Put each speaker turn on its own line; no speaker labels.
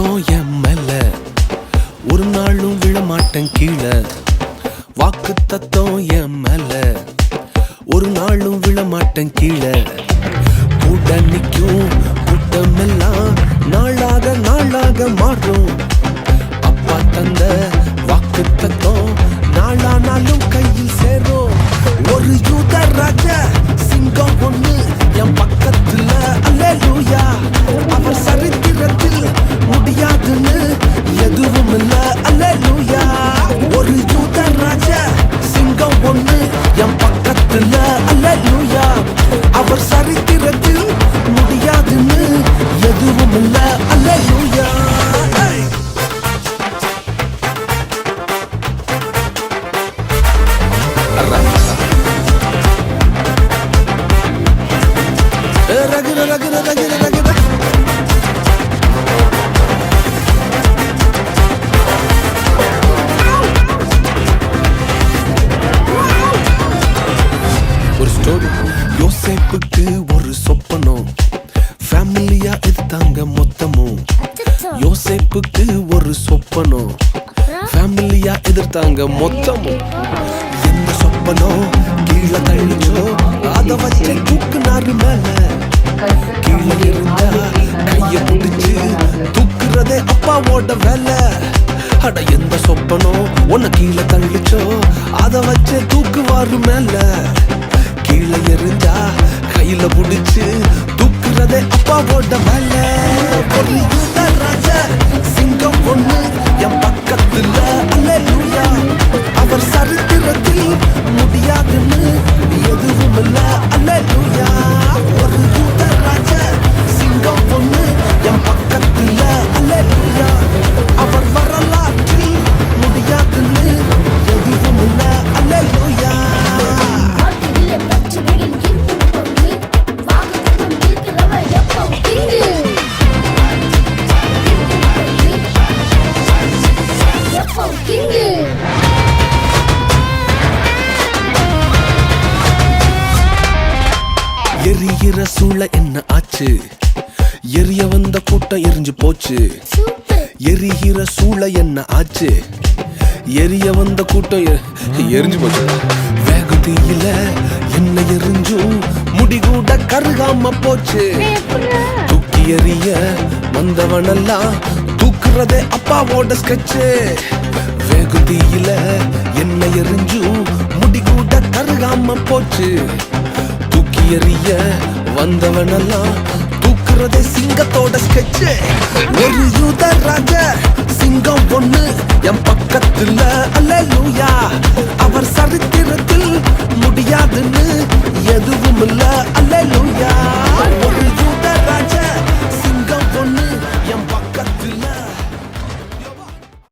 சத்தம் என் மேல ஒரு நாளும் விழமாட்டேன் கீழே. வாக்கு தத்தம் என் மேல ஒரு நாளும் விழமாட்டேன் கீழே. கூட நிற்கும் கூட்டமெல்லாம் நாளாக நாளாக மாறும். அப்பா தந்த வாக்கு தத்தம் நாளானாலும் கையில் சேரும். ஒரு யூத ராஜ சிங்கம் ஒண்ணு என் பக்கத்துல, அல்லேலூயா. அவர் சரித்திரத்தில் முடியாதுன்னு எதுவும் இல்ல, அல்லேலூயா. ஒரு யூத ராஜ சிங்கம் ஒண்ணு என் பக்கத்துல, அல்லேலூயா. அவர் சரித்திரத்தில் முடியாதுன்னு எதுவும் இல்ல, அல்லேலூயா. ரகுர ரகுர ரகுர ரகுர ஒரு ஸ்டோரி. யோசேப்புக்கு ஒரு சொப்பனம், ஃபேமிலியா எடுத்தாங்க மொத்தமும். யோசேப்புக்கு ஒரு சொப்பனம், ஃபேமிலியா எதிர்த்தாங்க மொத்தமும். எந்த சொப்பனம் கீழே தள்ளிச்சோ அத வச்சு தூக்குனாரு மேல. கீழே இருந்தா கைய பிடிச்சு தூக்குறதே அப்பாவோட வேலை. அட எந்த சொப்பனம் உன்னை கீழே தள்ளிச்சோ அத வச்சு தூக்குவாரு மேல. கீழே இருந்தா கையில பிடிச்சு தூக்குறதே அப்பாவோட வேலை. ஒரு யூத ராஜ சிங்கம் ஒண்ணு என் பக்கத்துல, அல்லேலூயா. அவர் சரித்திரத்தில் முடியாதுன்னு எதுவும் இல்ல, அல்லேலூயா. ஒரு யூத ராஜ சிங்கம் ஒண்ணு என் பக்கத்துல, அல்லேலூயா. அவர் வரலாற்றில் முடியாதுன்னு எதுவும் இல்ல, அல்லேலூயா. எரிகிற சூளை என்ன ஆச்சு? எரிய வந்த கூட்டம் எரிஞ்சு போச்சு. எரிகிற சூளை என்ன ஆச்சு? எரிய வந்த கூட்டம் எரிஞ்சு போச்சு. வேகத்தில என்ன எரிஞ்சும் முடிகூட கருகாம போச்சு. தூக்கி எறிய வந்தவனெல்லாம் தூக்குறதே அப்பாவோட ஸ்கெட்சு. வேகுதியில என்ன எரிஞ்சும் முடிகூட கருகாம போச்சு. தூக்கி எறிய வந்தவனெல்லாம் தூக்குறதே சிங்கத்தோட ஸ்கெட்சு. ஒரு யூத ராஜ சிங்கம் ஒண்ணு என் பக்கத்துல, அல்லேலூயா. அவர் சரித்திர